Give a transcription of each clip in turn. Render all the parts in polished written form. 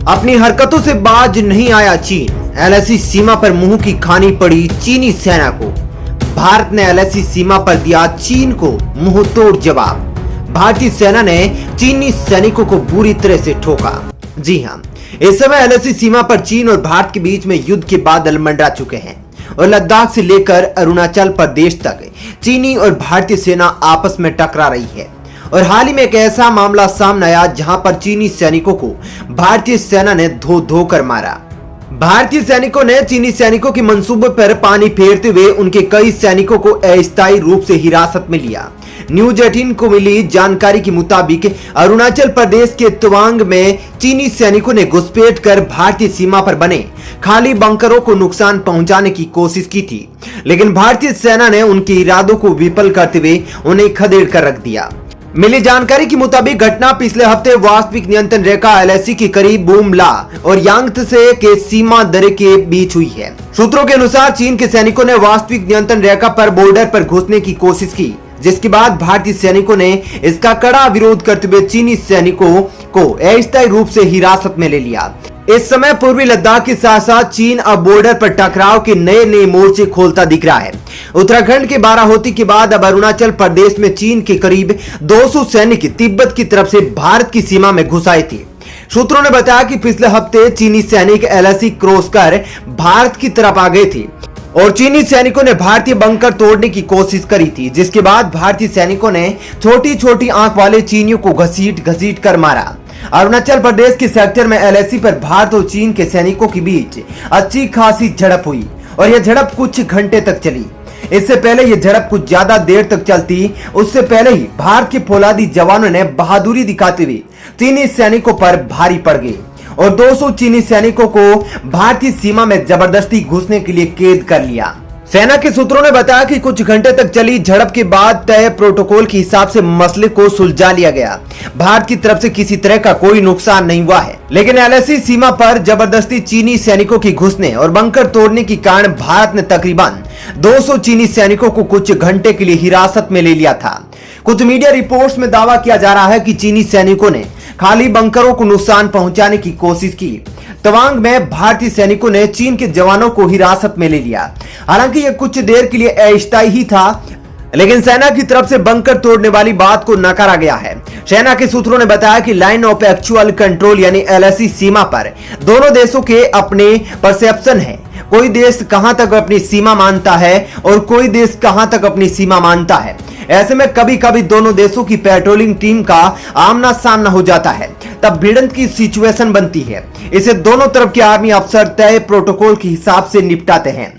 अपनी हरकतों से बाज नहीं आया चीन। एलएसी सीमा पर मुंह की खानी पड़ी चीनी सेना को। भारत ने एलएसी सीमा पर दिया चीन को मुंह तोड़ जवाब। भारतीय सेना ने चीनी सैनिकों को बुरी तरह से ठोका। जी हां, इस समय एलएसी सीमा पर चीन और भारत के बीच में युद्ध के बादल मंडरा चुके हैं और लद्दाख से लेकर अरुणाचल प्रदेश तक चीनी और भारतीय सेना आपस में टकरा रही है। और हाल ही में एक ऐसा मामला सामने आया जहां पर चीनी सैनिकों को भारतीय सेना ने धो धो कर मारा। भारतीय सैनिकों ने चीनी सैनिकों के मंसूबे पर पानी फेरते हुए उनके कई सैनिकों को अस्थायी रूप से हिरासत में लिया। न्यूज 18 को मिली जानकारी के मुताबिक अरुणाचल प्रदेश के तवांग में चीनी सैनिकों ने घुसपैठ कर भारतीय सीमा पर बने खाली बंकरों को नुकसान पहुंचाने की कोशिश की थी, लेकिन भारतीय सेना ने उनके इरादों को विफल करते हुए उन्हें खदेड़ कर रख दिया। मिली जानकारी के मुताबिक घटना पिछले हफ्ते वास्तविक नियंत्रण रेखा एलएसी के करीब बुमला और यांगत्से के सीमा दरे के बीच हुई है। सूत्रों के अनुसार चीन के सैनिकों ने वास्तविक नियंत्रण रेखा पर बॉर्डर पर घुसने की कोशिश की, जिसके बाद भारतीय सैनिकों ने इसका कड़ा विरोध करते हुए चीनी सैनिकों को अस्थायी रूप से हिरासत में ले लिया। इस समय पूर्वी लद्दाख के साथ साथ चीन अब बॉर्डर पर टकराव के नए नए मोर्चे खोलता दिख रहा है। उत्तराखंड के बाराहोती के बाद अब अरुणाचल प्रदेश में चीन के करीब 200 सैनिक तिब्बत की तरफ से भारत की सीमा में घुस आए थे। सूत्रों ने बताया कि पिछले हफ्ते चीनी सैनिक एलएसी क्रॉस कर भारत की तरफ आ गए थे और चीनी सैनिकों ने भारतीय बंकर तोड़ने की कोशिश करी थी, जिसके बाद भारतीय सैनिकों ने छोटी छोटी आंख वाले चीनियों को घसीट घसीट कर मारा। अरुणाचल प्रदेश के सेक्टर में एलएसी पर भारत और चीन के सैनिकों के बीच अच्छी खासी झड़प हुई और यह झड़प कुछ घंटे तक चली। इससे पहले यह झड़प कुछ ज्यादा देर तक चलती, उससे पहले ही भारत के फौलादी जवानों ने बहादुरी दिखाते हुए चीनी सैनिकों पर भारी पड़ गए और 200 चीनी सैनिकों को भारतीय सीमा में जबरदस्ती घुसने के लिए कैद कर लिया। सेना के सूत्रों ने बताया कि कुछ घंटे तक चली झड़प के बाद तय प्रोटोकॉल के हिसाब से मसले को सुलझा लिया गया। भारत की तरफ से किसी तरह का कोई नुकसान नहीं हुआ है, लेकिन एलएसी सीमा पर जबरदस्ती चीनी सैनिकों की घुसने और बंकर तोड़ने के कारण भारत ने तकरीबन 200 चीनी सैनिकों को कुछ घंटे के लिए हिरासत में ले लिया था। कुछ मीडिया रिपोर्ट्स में दावा किया जा रहा है कि चीनी सैनिकों ने खाली बंकरों को नुकसान पहुंचाने की कोशिश की। तवांग में भारतीय सैनिकों ने चीन के जवानों को हिरासत में ले लिया। हालांकि यह कुछ देर के लिए अस्थायी ही था, लेकिन सेना की तरफ से बंकर तोड़ने वाली बात को नकारा गया है। सेना के सूत्रों ने बताया कि लाइन ऑफ एक्चुअल कंट्रोल यानी एलएसी सीमा पर दोनों देशों के अपने परसेप्शन है। कोई देश कहां तक अपनी सीमा मानता है और कोई देश कहां तक अपनी सीमा मानता है। ऐसे में कभी कभी दोनों देशों की पेट्रोलिंग टीम का आमना सामना हो जाता है, तब भिड़ंत की सिचुएशन बनती है। इसे दोनों तरफ के आर्मी अफसर तय प्रोटोकॉल के हिसाब से निपटाते हैं।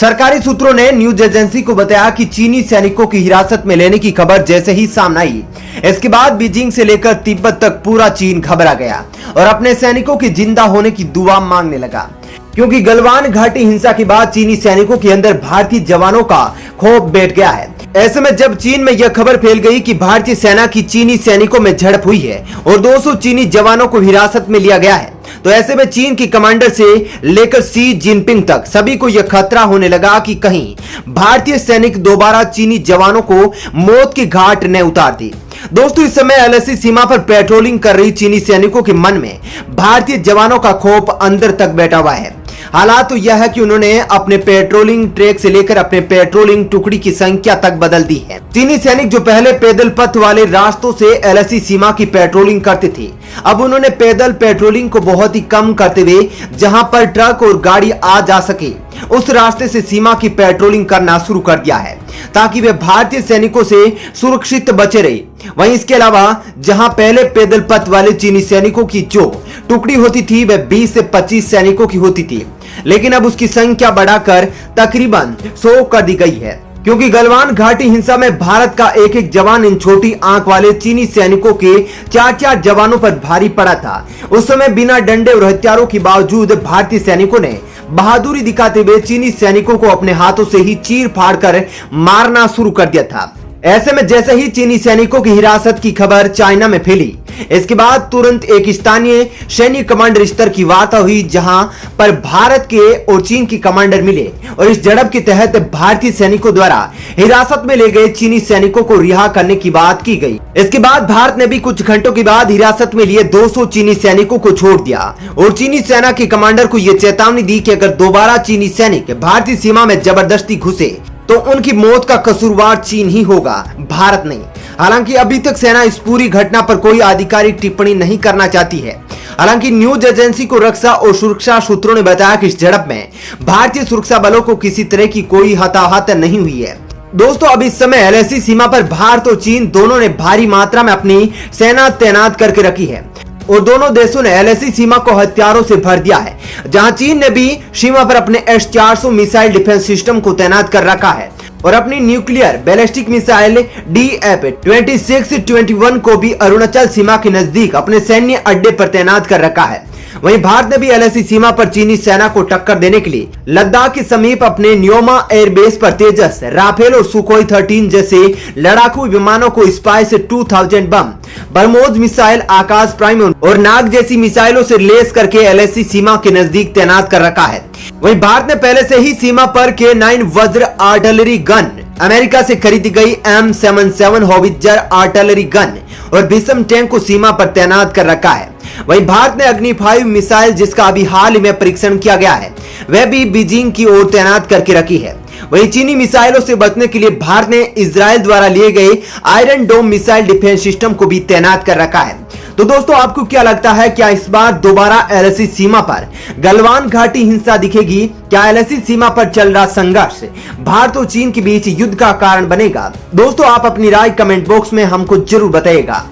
सरकारी सूत्रों ने न्यूज एजेंसी को बताया कि चीनी सैनिकों की हिरासत में लेने की खबर जैसे ही सामने आई, इसके बाद बीजिंग से लेकर तिब्बत तक पूरा चीन घबरा गया और अपने सैनिकों के जिंदा होने की दुआ मांगने लगा, क्योंकि गलवान घाटी हिंसा के बाद चीनी सैनिकों के अंदर भारतीय जवानों का खौफ बैठ गया है। ऐसे में जब चीन में यह खबर फैल गई कि भारतीय सेना की चीनी सैनिकों में झड़प हुई है और 200 चीनी जवानों को हिरासत में लिया गया है, तो ऐसे में चीन के कमांडर से लेकर शी जिनपिंग तक सभी को यह खतरा होने लगा कि कहीं भारतीय सैनिक दोबारा चीनी जवानों को मौत के घाट न उतार दे। दोस्तों, इस समय एलएसी सीमा पर पेट्रोलिंग कर रही चीनी सैनिकों के मन में भारतीय जवानों का खौफ अंदर तक बैठा हुआ है। हालात तो यह है कि उन्होंने अपने पेट्रोलिंग ट्रैक से लेकर अपने पेट्रोलिंग टुकड़ी की संख्या तक बदल दी है। चीनी सैनिक जो पहले पैदल पथ वाले रास्तों से एलएसी सीमा की पेट्रोलिंग करते थे, अब उन्होंने पैदल पेट्रोलिंग को बहुत ही कम करते हुए जहां पर ट्रक और गाड़ी आ जा सके उस रास्ते से सीमा की पेट्रोलिंग करना शुरू कर दिया है, ताकि वे भारतीय सैनिकों से सुरक्षित बचे रहे। वहीं इसके अलावा जहां पहले पैदल पथ वाले चीनी सैनिकों की जो टुकड़ी होती थी वह 20 से 25 सैनिकों की होती थी, लेकिन अब उसकी संख्या बढ़ाकर तकरीबन 100 कर दी गई है, क्योंकि गलवान घाटी हिंसा में भारत का एक एक जवान इन छोटी आंख वाले चीनी सैनिकों के 4-4 जवानों पर भारी पड़ा था। उस समय बिना डंडे और हथियारों के बावजूद भारतीय सैनिकों ने बहादुरी दिखाते हुए चीनी सैनिकों को अपने हाथों से ही चीर फाड़ कर मारना शुरू कर दिया था। ऐसे में जैसे ही चीनी सैनिकों की हिरासत की खबर चाइना में फैली, इसके बाद तुरंत एक स्थानीय सैन्य कमांडर स्तर की वार्ता हुई, जहां पर भारत के और चीन के कमांडर मिले और इस झड़प के तहत भारतीय सैनिकों द्वारा हिरासत में ले गए चीनी सैनिकों को रिहा करने की बात की गई। इसके बाद भारत ने भी कुछ घंटों के बाद हिरासत में लिए 200 चीनी सैनिकों को छोड़ दिया और चीनी सेना के कमांडर को यह चेतावनी दी कि अगर दोबारा चीनी सैनिक भारतीय सीमा में जबरदस्ती घुसे तो उनकी मौत का कसूरवार चीन ही होगा, भारत नहीं। हालांकि अभी तक सेना इस पूरी घटना पर कोई आधिकारिक टिप्पणी नहीं करना चाहती है। हालांकि न्यूज एजेंसी को रक्षा और सुरक्षा सूत्रों ने बताया कि इस झड़प में भारतीय सुरक्षा बलों को किसी तरह की कोई हताहत नहीं हुई है। दोस्तों, अब इस समय एलएसी सीमा पर भारत और चीन दोनों ने भारी मात्रा में अपनी सेना तैनात करके रखी है और दोनों देशों ने एलएसी सीमा को हथियारों से भर दिया है। जहां चीन ने भी सीमा पर अपने S-400 मिसाइल डिफेंस सिस्टम को तैनात कर रखा है और अपनी न्यूक्लियर बैलिस्टिक मिसाइल DF-2621 को भी अरुणाचल सीमा के नजदीक अपने सैन्य अड्डे पर तैनात कर रखा है। वहीं भारत ने भी एलएसी सीमा पर चीनी सेना को टक्कर देने के लिए लद्दाख के समीप अपने न्योमा एयरबेस पर तेजस, राफेल और सुखोई 13 जैसे लड़ाकू विमानों को स्पाइस 2000 बम, ब्रह्मोस मिसाइल, आकाश प्राइम और नाग जैसी मिसाइलों से लेस करके एलएसी सीमा के नजदीक तैनात कर रखा है। वहीं भारत ने पहले से ही सीमा पर K9 वज्र आर्टिलरी गन, अमेरिका से खरीदी गई M77 होवित्जर आर्टिलरी गन और भीषम टैंक को सीमा पर तैनात कर रखा है। वहीं भारत ने अग्नि 5 मिसाइल, जिसका अभी हाल ही में परीक्षण किया गया है, वह भी बीजिंग की ओर तैनात करके रखी है। वहीं चीनी मिसाइलों से बचने के लिए भारत ने इजराइल द्वारा लिए गए iron dome missile defence system को भी तैनात कर रखा है। तो दोस्तों, आपको क्या लगता है, क्या इस बार दोबारा एलएसी सीमा पर गलवान घाटी हिंसा दिखेगी? क्या एलएसी सीमा पर चल रहा संघर्ष भारत और चीन के बीच युद्ध का कारण बनेगा? दोस्तों, आप अपनी राय कमेंट बॉक्स में हमको जरूर बताइएगा।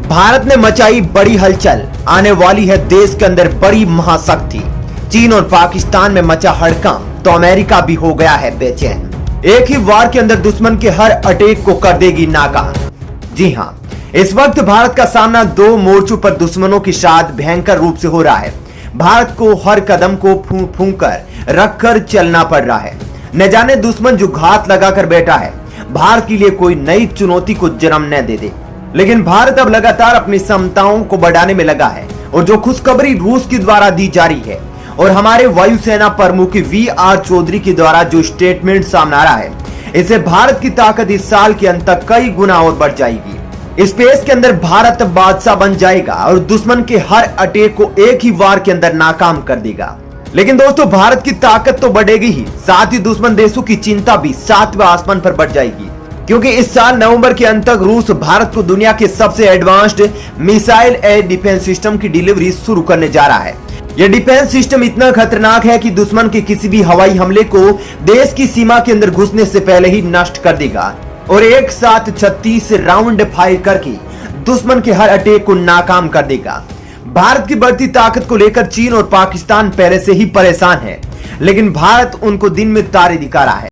भारत ने मचाई बड़ी हलचल, आने वाली है देश के अंदर बड़ी महाशक्ति। चीन और पाकिस्तान में मचा हड़कंप तो अमेरिका भी हो गया है बेचैन। एक ही वार के अंदर दुश्मन के हर अटैक को कर देगी नाकाम। जी हां, इस वक्त भारत का सामना दो मोर्चों पर दुश्मनों के साथ भयंकर रूप से हो रहा है। भारत को हर कदम को फूंक फूंक कर रखकर चलना पड़ रहा है। न जाने दुश्मन जो घात लगाकर बैठा है भारत के लिए कोई नई चुनौती को जन्म न दे दे। लेकिन भारत अब लगातार अपनी क्षमताओं को बढ़ाने में लगा है और जो खुशखबरी रूस के द्वारा दी जा रही है और हमारे वायुसेना प्रमुख VR चौधरी के द्वारा जो स्टेटमेंट सामने आ रहा है, इससे भारत की ताकत इस साल के अंत तक कई गुना और बढ़ जाएगी। स्पेस के अंदर भारत बादशाह बन जाएगा और दुश्मन के हर अटैक को एक ही वार के अंदर नाकाम कर देगा। लेकिन दोस्तों, भारत की ताकत तो बढ़ेगी ही, साथ ही दुश्मन देशों की चिंता भी 7वें आसमान पर बढ़ जाएगी, क्योंकि इस साल नवंबर के अंत तक रूस भारत को दुनिया के सबसे advanced missile air defence system की डिलीवरी शुरू करने जा रहा है। यह डिफेंस सिस्टम इतना खतरनाक है कि दुश्मन के किसी भी हवाई हमले को देश की सीमा के अंदर घुसने से पहले ही नष्ट कर देगा और एक साथ 36 राउंड फायर करके दुश्मन के हर अटैक को नाकाम कर देगा। भारत की बढ़ती ताकत को लेकर चीन और पाकिस्तान पहले से ही परेशान है, लेकिन भारत उनको दिन में तारे दिखा रहा है।